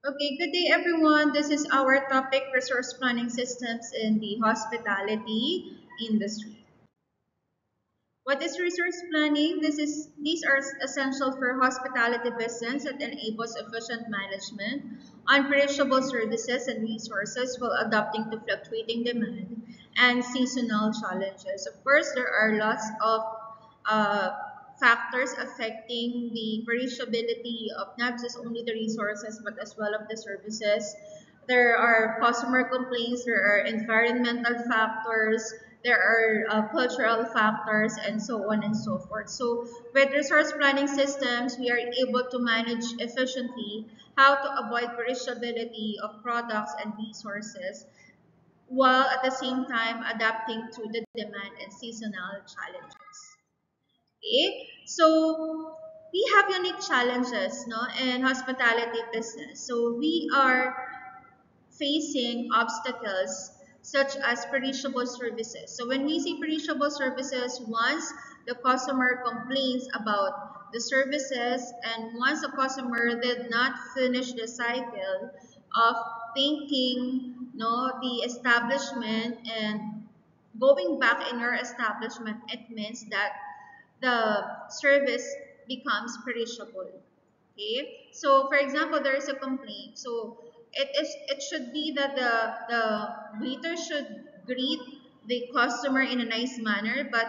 Okay, good day everyone. This is our topic resource planning systems in the hospitality industry. What is resource planning? These are essential for hospitality business that enables efficient management, unperishable services and resources while adapting to fluctuating demand and seasonal challenges. Of course, there are lots of uh, factors affecting the perishability of not just only the resources but as well of the services. There are customer complaints, there are environmental factors, there are cultural factors, and so on and so forth. So, with resource planning systems, we are able to manage efficiently how to avoid perishability of products and resources while at the same time adapting to the demand and seasonal challenges. Okay, so we have unique challenges no, in hospitality business. So we are facing obstacles such as perishable services. So when we say perishable services, once the customer complains about the services and once the customer did not finish the cycle of thanking no, the establishment and going back in your establishment, it means that the service becomes perishable. Okay, so for example, there is a complaint. So it should be that the waiter should greet the customer in a nice manner, but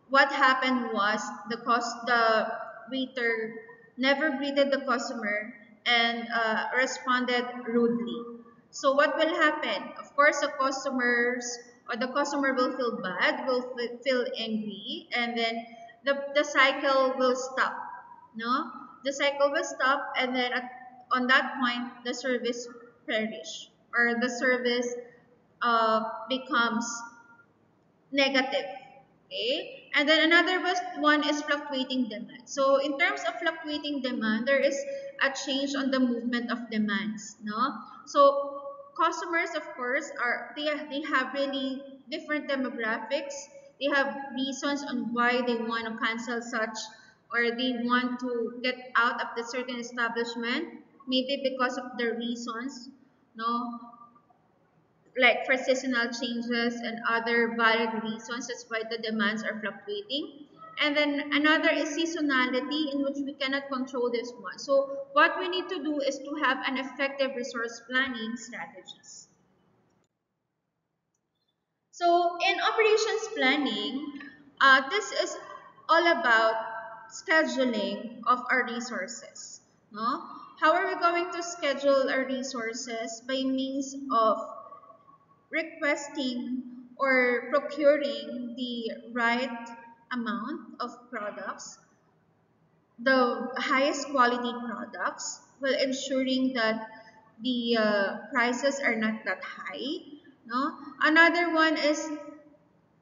what happened was the waiter never greeted the customer and responded rudely. So what will happen? Of course, the customer will feel bad, will feel angry, and then the cycle will stop. No, the cycle will stop, and then on that point, the service perish or the service becomes negative. Okay, and then one is fluctuating demand. So in terms of fluctuating demand, there is a change on the movement of demands. No, so customers, of course, they have really different demographics. They have reasons on why they want to cancel such or they want to get out of the certain establishment. Maybe because of the reasons. No, like for seasonal changes and other valid reasons. That's why the demands are fluctuating. And then another is seasonality, in which we cannot control this one. So what we need to do is to have an effective resource planning strategies. So in operations planning, this is all about scheduling of our resources. No? How are we going to schedule our resources? By means of requesting or procuring the right amount of products, the highest quality products, while ensuring that the prices are not that high. No, another one is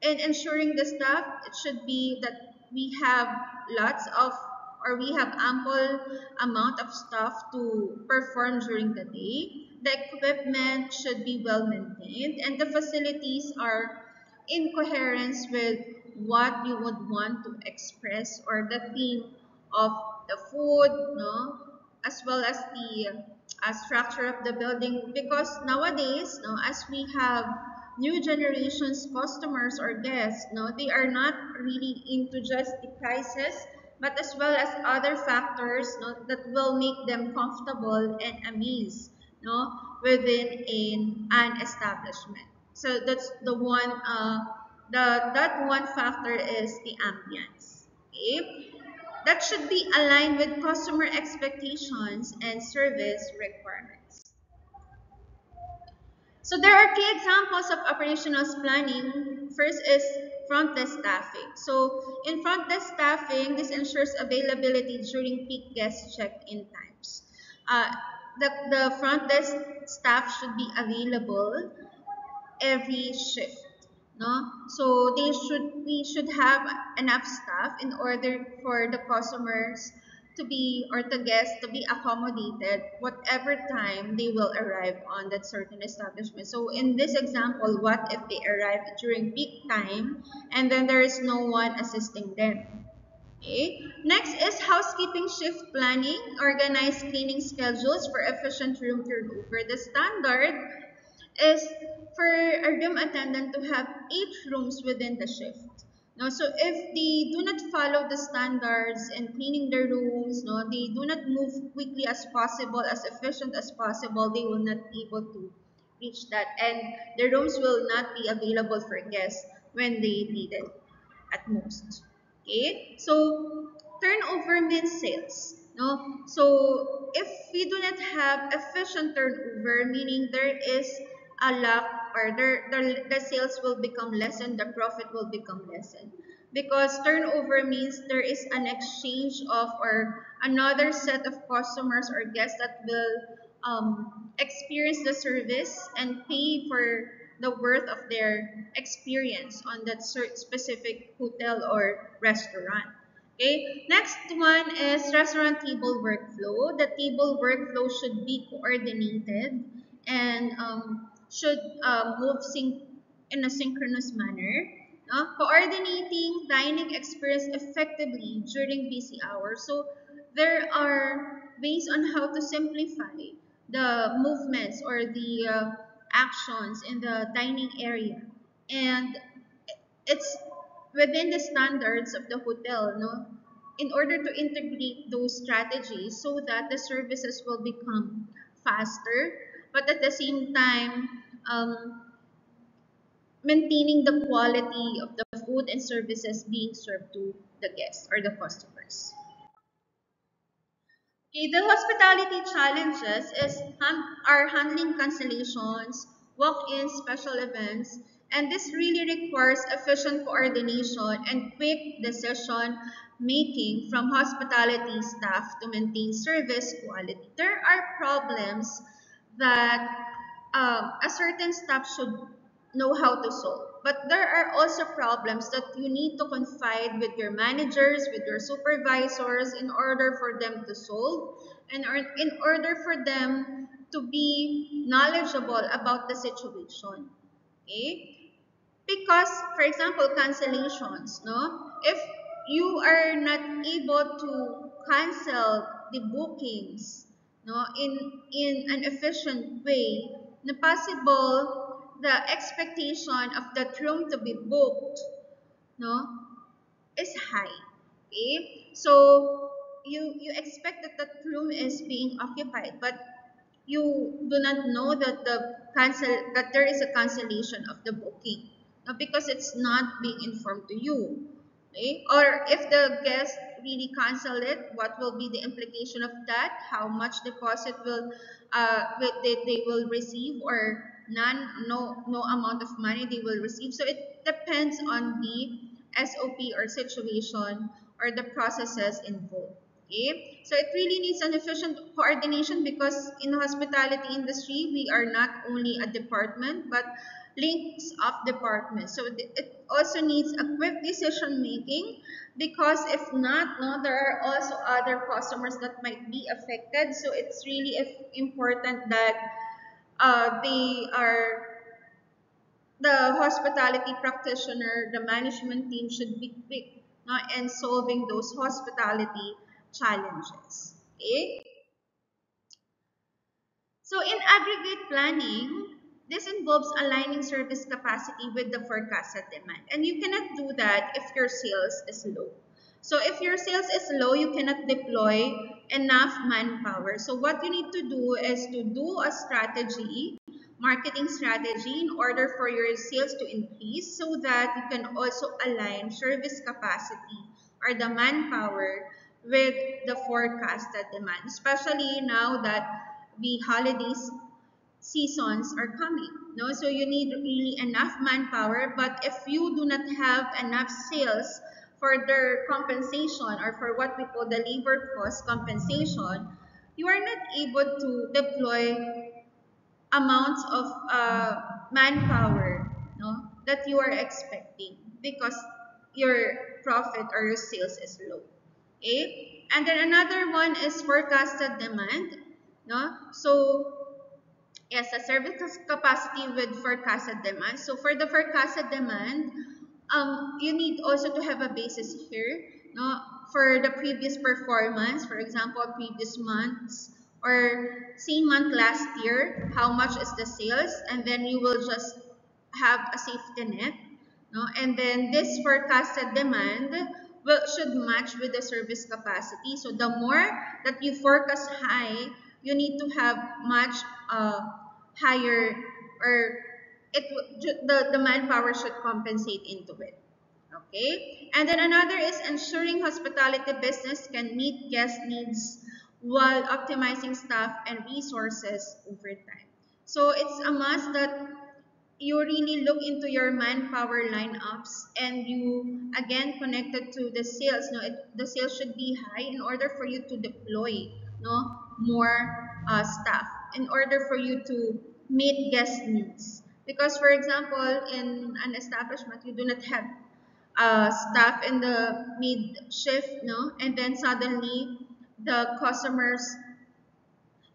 in ensuring the staff. It should be that we have lots of or we have ample amount of staff to perform during the day. The equipment should be well maintained and the facilities are in coherence with what you would want to express or the theme of the food, no, as well as the structure of the building. Because nowadays, no, as we have new generations customers or guests, no, they are not really into just the prices but as well as other factors, no, that will make them comfortable and amazed, no, within an establishment. So that's the one that one factor is the ambience. Okay, that should be aligned with customer expectations and service requirements. So there are key examples of operational planning. First is front desk staffing. So in front desk staffing, this ensures availability during peak guest check-in times. Uh, the front desk staff should be available every shift. No? So we should have enough staff in order for the customers to be or the guests to be accommodated whatever time they will arrive on that certain establishment. So in this example, what if they arrive during peak time and then there is no one assisting them? Okay. Next is housekeeping shift planning, organize cleaning schedules for efficient room turnover. The standard is for a room attendant to have 8 rooms within the shift. No, so if they do not follow the standards in cleaning their rooms, no, they do not move quickly as possible, as efficient as possible, they will not be able to reach that, and the rooms will not be available for guests when they need it at most. Okay, so turnover means sales. No, so if we do not have efficient turnover, meaning there is a lack, or the sales will become less and the profit will become lessened. Because turnover means there is an exchange of, or another set of customers or guests that will experience the service and pay for the worth of their experience on that specific hotel or restaurant. Okay, next one is restaurant table workflow. The table workflow should be coordinated and should move in a synchronous manner. Coordinating dining experience effectively during busy hours. So there are ways on how to simplify the movements or the actions in the dining area, and it's within the standards of the hotel, no, in order to integrate those strategies so that the services will become faster, but at the same time maintaining the quality of the food and services being served to the guests or the customers. Okay, the hospitality challenges are handling cancellations, walk-ins, special events, and this really requires efficient coordination and quick decision making from hospitality staff to maintain service quality. There are problems that a certain staff should know how to solve. But there are also problems that you need to confide with your managers, with your supervisors in order for them to solve and in order for them to be knowledgeable about the situation. Okay? Because, for example, cancellations, no? If you are not able to cancel the bookings, no, in an efficient way, na possible the expectation of that room to be booked, no, is high. Okay? So you expect that that room is being occupied, but you do not know that there is a cancellation of the booking, because it's not being informed to you. Okay? Or if the guest really cancel it, what will be the implication of that? How much deposit they will receive, or no amount of money they will receive. So it depends on the SOP or situation or the processes involved. Okay, so it really needs an efficient coordination, because in the hospitality industry, we are not only a department but links of departments. So it also needs a quick decision making, because if not, no, there are also other customers that might be affected. So it's really important that they are the hospitality practitioner, the management team should be quick, no, in solving those hospitality challenges. Okay? So in aggregate planning, this involves aligning service capacity with the forecasted demand. And you cannot do that if your sales is low. So if your sales is low, you cannot deploy enough manpower. So what you need to do is to do a strategy, marketing strategy, in order for your sales to increase, so that you can also align service capacity or the manpower with the forecasted demand, especially now that the holidays seasons are coming. No, so you need really enough manpower, but if you do not have enough sales for their compensation, or for what we call the labor cost compensation, you are not able to deploy amounts of manpower, no, that you are expecting, because your profit or your sales is low. Okay, and then another one is forecasted demand, no. So yes, a service capacity with forecasted demand. So for the forecasted demand, you need also to have a basis here, no, for the previous performance, for example, previous months or same month last year, how much is the sales, and then you will just have a safety net, no? And then this forecasted demand should match with the service capacity. So the more that you forecast high, you need to have much higher, or the manpower should compensate into it. Okay, and then another is ensuring hospitality business can meet guest needs while optimizing staff and resources over time. So it's a must that you really look into your manpower lineups, and you again connected to the sales. No, the sales should be high in order for you to deploy, no, more staff in order for you to meet guest needs. Because for example, in an establishment, you do not have staff in the mid shift, no, and then suddenly the customers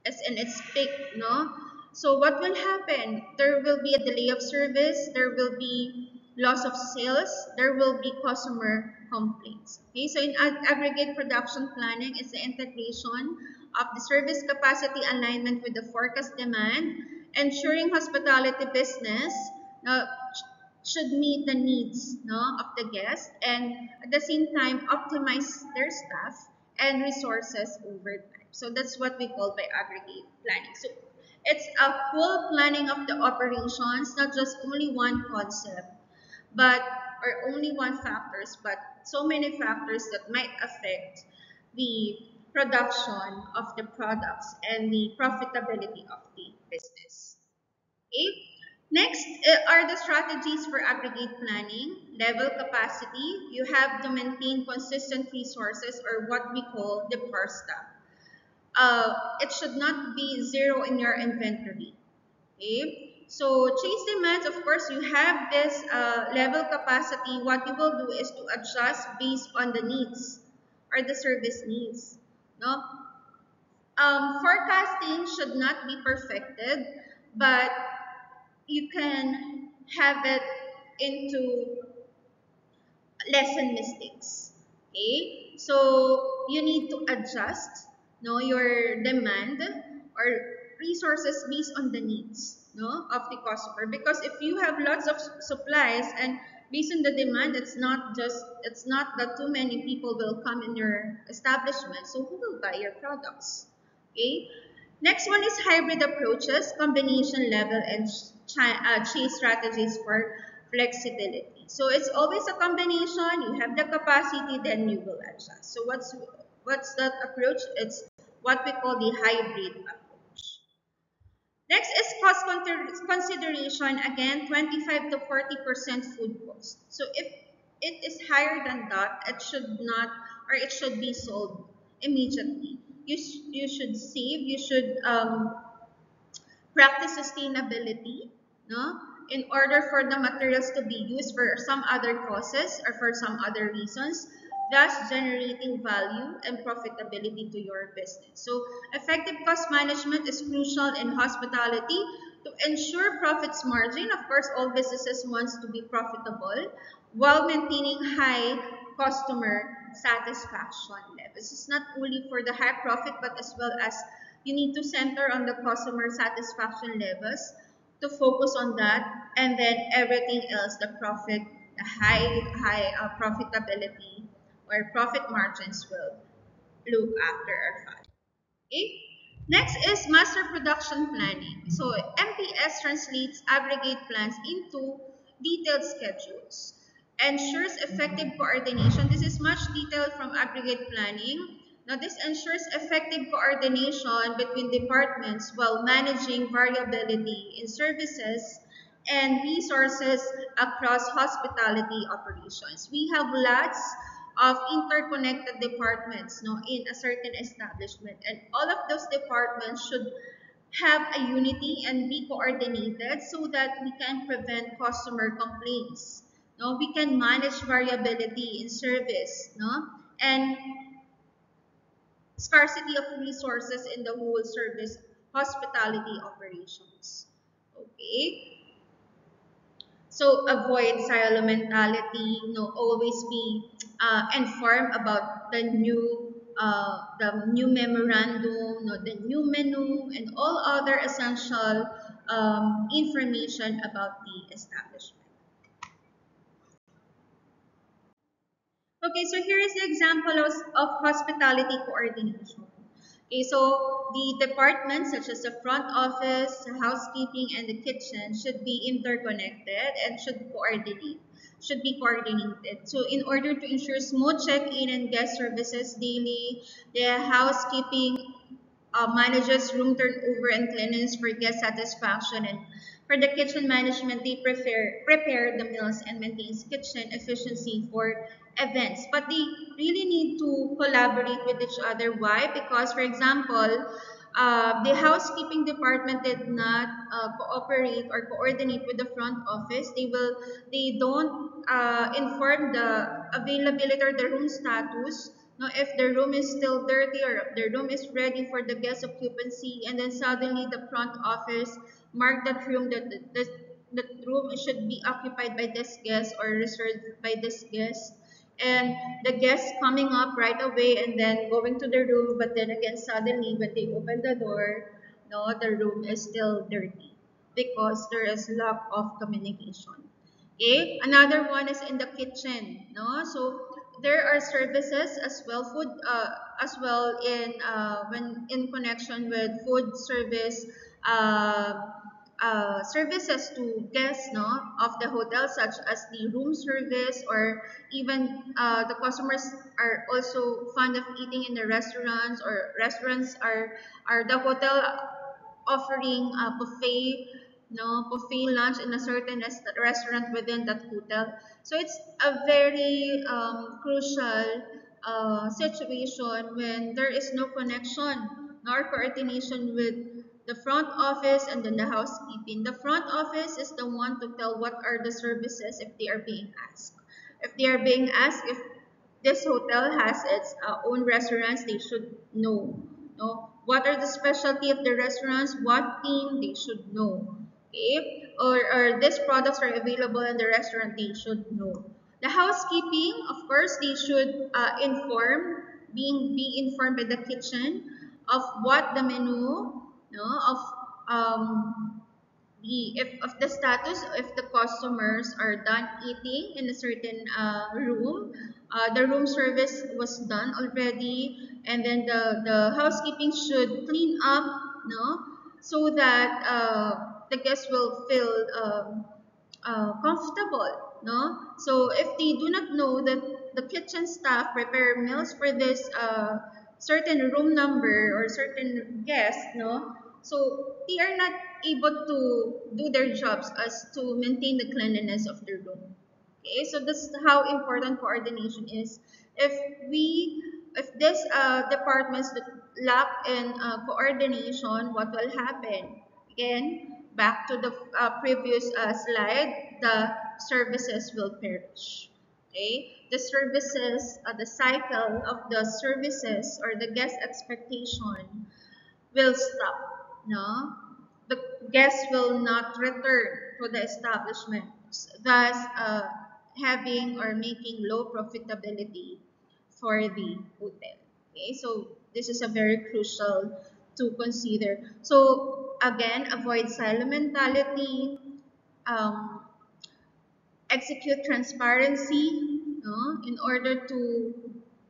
is in its peak, no? So what will happen? There will be a delay of service, there will be loss of sales, there will be customer complaints. Okay, so in aggregate production planning is the integration of the service capacity alignment with the forecast demand, ensuring hospitality business uh, should meet the needs, no, of the guest, and at the same time optimize their staff and resources over time. So that's what we call by aggregate planning. So it's a full planning of the operations, not just only one concept, but or only one factors, but so many factors that might affect the production of the products and the profitability of the business. Okay. Next are the strategies for aggregate planning. Level capacity. You have to maintain consistent resources, or what we call the per stock. It should not be zero in your inventory. Okay. So chase demands, of course, you have this level capacity. What you will do is to adjust based on the needs or the service needs. No, forecasting should not be perfected, but you can have it into lessen mistakes. Okay, so you need to adjust, no, your demand or resources based on the needs, no, of the customer. Because if you have lots of supplies and based on the demand, it's not that too many people will come in your establishment. So who will buy your products? Okay. Next one is hybrid approaches, combination level, and chase strategies for flexibility. So it's always a combination. You have the capacity, then you will adjust. So what's that approach? It's what we call the hybrid approach. Next is cost consideration. Again, 25 to 40% food cost. So if it is higher than that, it should not, or it should be sold immediately. You should save. You should practice sustainability, no? In order for the materials to be used for some other causes or for some other reasons, thus generating value and profitability to your business. So effective cost management is crucial in hospitality to ensure profits margin. Of course, all businesses wants to be profitable while maintaining high customer satisfaction levels. It's not only for the high profit, but as well as you need to center on the customer satisfaction levels to focus on that, and then everything else, the profit, the high profitability or profit margins will look after our fund. Okay. Next is master production planning. So MPS translates aggregate plans into detailed schedules, ensures effective coordination. This is much detailed from aggregate planning. Now this ensures effective coordination between departments while managing variability in services and resources across hospitality operations. We have lots of interconnected departments, no, in a certain establishment, and all of those departments should have a unity and be coordinated so that we can prevent customer complaints. No, we can manage variability in service, no, and scarcity of resources in the whole service hospitality operations. Okay. So avoid silo mentality. Always be informed about the new memorandum, the new menu, and all other essential information about the establishment. Okay, so here is the example of hospitality coordination. Okay, so the departments such as the front office, housekeeping, and the kitchen should be interconnected and should be coordinated. So in order to ensure smooth check-in and guest services daily, the housekeeping manages room turnover and cleanliness for guest satisfaction, and for the kitchen management, they prepare the meals and maintains kitchen efficiency for events. But they really need to collaborate with each other. Why? Because, for example, the housekeeping department did not cooperate or coordinate with the front office. They don't inform the availability or the room status. No, if the room is still dirty or if the room is ready for the guest occupancy, and then suddenly the front office mark that room that room should be occupied by this guest or reserved by this guest, and the guest coming up right away and then going to the room, but then again suddenly when they open the door, no, the room is still dirty because there is lack of communication. Okay, another one is in the kitchen. No, so there are services as well, food as well in when in connection with food service services to guests, no, of the hotel, such as the room service, or even the customers are also fond of eating in the restaurants, or restaurants are the hotel offering a buffet, no, buffet lunch in a certain restaurant within that hotel. So it's a very crucial situation when there is no connection nor coordination with the front office and then the housekeeping. The front office is the one to tell what are the services if they are being asked. If they are being asked if this hotel has its own restaurants, they should know. No? What are the specialty of the restaurants? What theme they should know. Okay? Or these products are available in the restaurant, they should know. The housekeeping, of course, they should be informed by the kitchen of what the menu, no, of the if of the status if the customers are done eating in a certain room, the room service was done already, and then the housekeeping should clean up, no, so that the guests will feel comfortable, no. So if they do not know that the kitchen staff prepare meals for this certain room number or certain guest, no, so they are not able to do their jobs as to maintain the cleanliness of the room. Okay, so this is how important coordination is. If we, if this departments that lack in coordination, what will happen? Again, back to the previous slide, the services will perish. Okay, the services, the cycle of the services or the guest expectation will stop. No, the guests will not return to the establishment, thus having or making low profitability for the hotel. Okay, so this is a very crucial to consider. So again, avoid silo mentality, um, execute transparency, no, in order to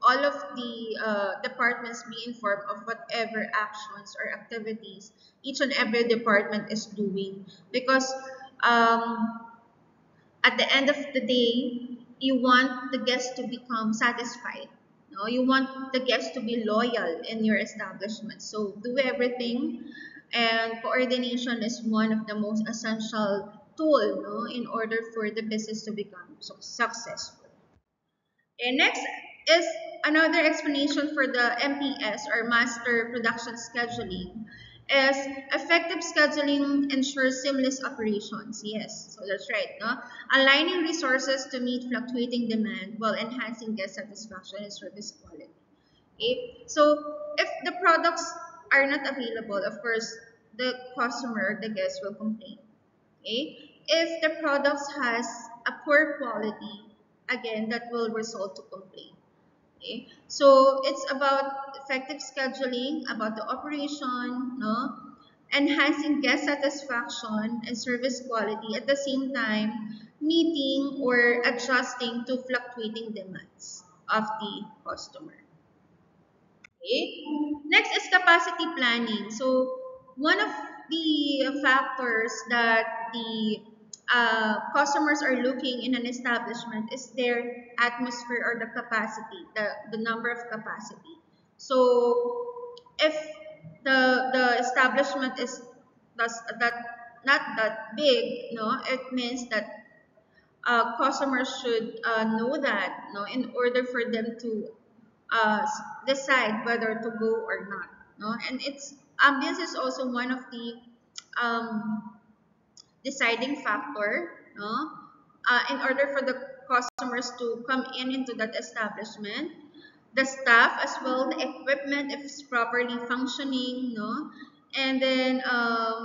all of the departments be informed of whatever actions or activities each and every department is doing, because um, at the end of the day, you want the guests to become satisfied. No, you want the guests to be loyal in your establishment. So do everything, and coordination is one of the most essential tool, no, in order for the business to become successful. And next is another explanation for the MPS or Master Production Scheduling is effective scheduling ensures seamless operations. Yes, so that's right. No? Aligning resources to meet fluctuating demand while enhancing guest satisfaction and service quality. Okay? So if the products are not available, of course, the customer, the guest will complain. Okay? If the products has a poor quality, again, that will result to complaint. Okay, so it's about effective scheduling, about the operation, no, enhancing guest satisfaction and service quality at the same time, meeting or adjusting to fluctuating demands of the customer. Okay. Next is capacity planning. So one of the factors that the customers are looking in an establishment is their atmosphere or the capacity, the number of capacity. So if the establishment is that not that big, no, it means that customers should know that, no, in order for them to decide whether to go or not, no. And it's ambience is also one of the um, deciding factor, no, in order for the customers to come in into that establishment. The staff as well, the equipment if it's properly functioning, no, and then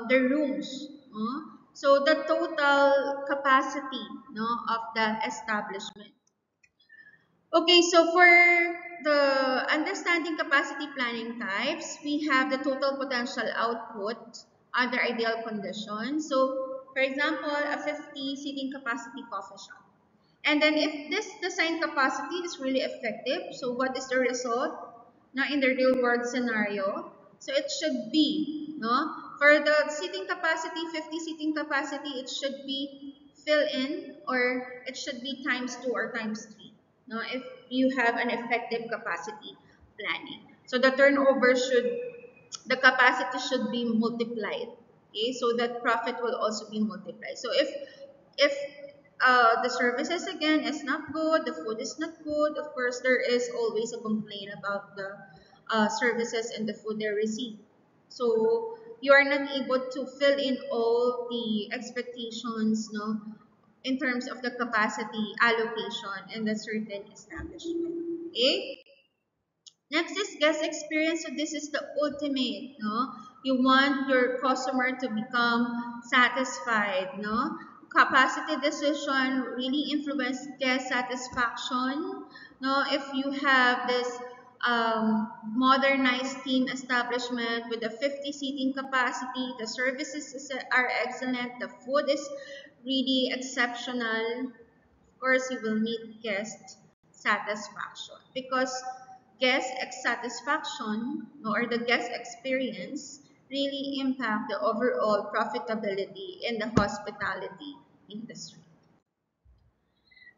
the rooms, no? So the total capacity, no, of the establishment. Okay, so for the understanding capacity planning types, we have the total potential output under ideal conditions. So, for example, a 50 seating capacity coffee shop. And then if this design capacity is really effective, so what is the result? Now in the real world scenario, so it should be, no, for the seating capacity, 50 seating capacity, it should be fill in or it should be times 2 or times 3, no, if you have an effective capacity planning. So the turnover should, the capacity should be multiplied. Okay, so that profit will also be multiplied. So if the services again is not good, the food is not good, of course there is always a complaint about the services and the food they receive. So you are not able to fill in all the expectations, no, in terms of the capacity allocation in the certain establishment. Okay. Next is guest experience. So this is the ultimate, no? You want your customer to become satisfied, no? Capacity decision really influence guest satisfaction, no? If you have this modernized team establishment with a 50 seating capacity, the services are excellent, the food is really exceptional, of course you will meet guest satisfaction because guest satisfaction or the guest experience really impact the overall profitability in the hospitality industry.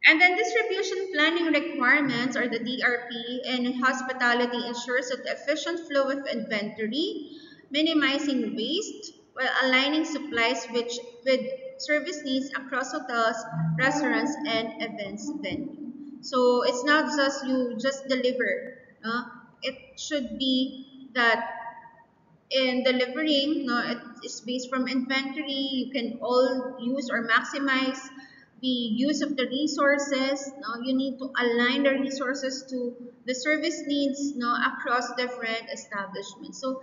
And then distribution planning requirements or the DRP in hospitality ensures that the efficient flow of inventory, minimizing waste while aligning supplies with service needs across hotels, restaurants, and events venue. So it's not just you just deliver. It should be that in delivering, no, it is based from inventory. You can all use or maximize the use of the resources. No, you need to align the resources to the service needs, no, across different establishments. So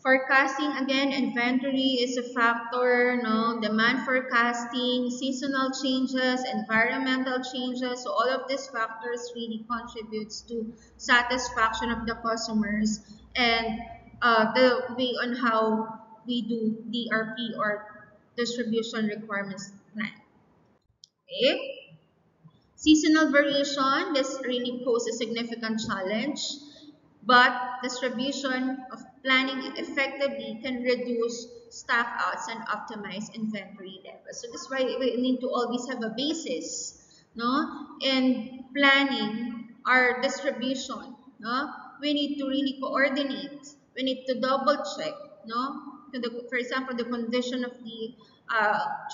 forecasting again, inventory is a factor, no, demand forecasting, seasonal changes, environmental changes. So all of these factors really contributes to satisfaction of the customers and the way on how we do DRP or distribution requirements plan. Okay. Seasonal variation, this really poses a significant challenge, but distribution of planning effectively can reduce stockouts and optimize inventory levels. So that's why we need to always have a basis, no, in planning our distribution. No, we need to really coordinate. We need to double check, no, to the, for example, the condition of the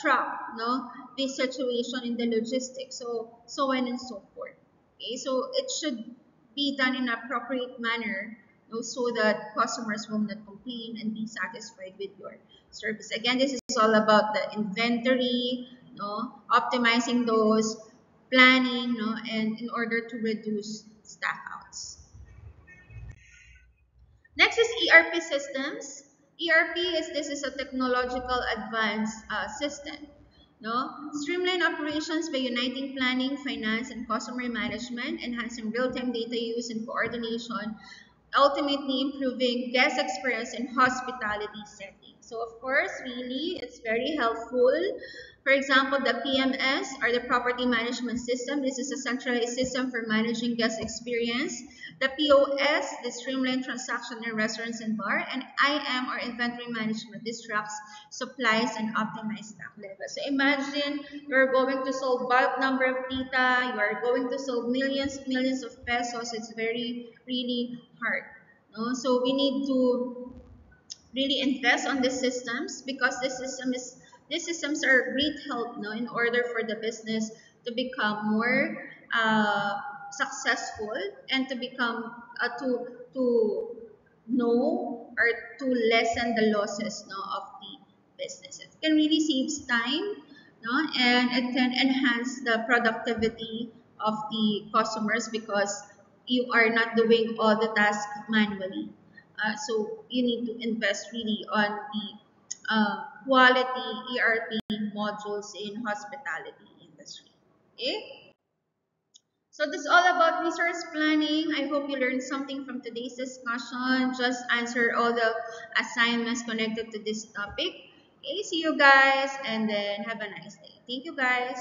truck, no, the situation in the logistics, so on and so forth. Okay, so it should be done in an appropriate manner, you know, so that customers will not complain and be satisfied with your service. Again, this is all about the inventory, no, optimizing those, planning, no, and in order to reduce stockouts. Next is ERP systems. ERP is this is a technological advanced system. No? Streamline operations by uniting planning, finance, and customer management, enhancing real-time data use and coordination, ultimately improving guest experience in hospitality setting. So of course, really, it's very helpful. For example, the PMS or the property management system. This is a centralized system for managing guest experience. The POS, the streamlined transaction in restaurants and bar, and IM or inventory management. This tracks supplies and optimize stock levels. So imagine you're going to solve bulk number of data, you are going to solve millions of pesos. It's very, really hard. No? So we need to really invest on the systems because these systems are a great help, no, in order for the business to become more successful and to become to know or to lessen the losses, no, of the business. It can really save time, no, and it can enhance the productivity of the customers because you are not doing all the tasks manually. So you need to invest really on the quality ERP modules in hospitality industry. Okay? So that's all about resource planning. I hope you learned something from today's discussion. Just answer all the assignments connected to this topic. Okay, see you guys and then have a nice day. Thank you guys.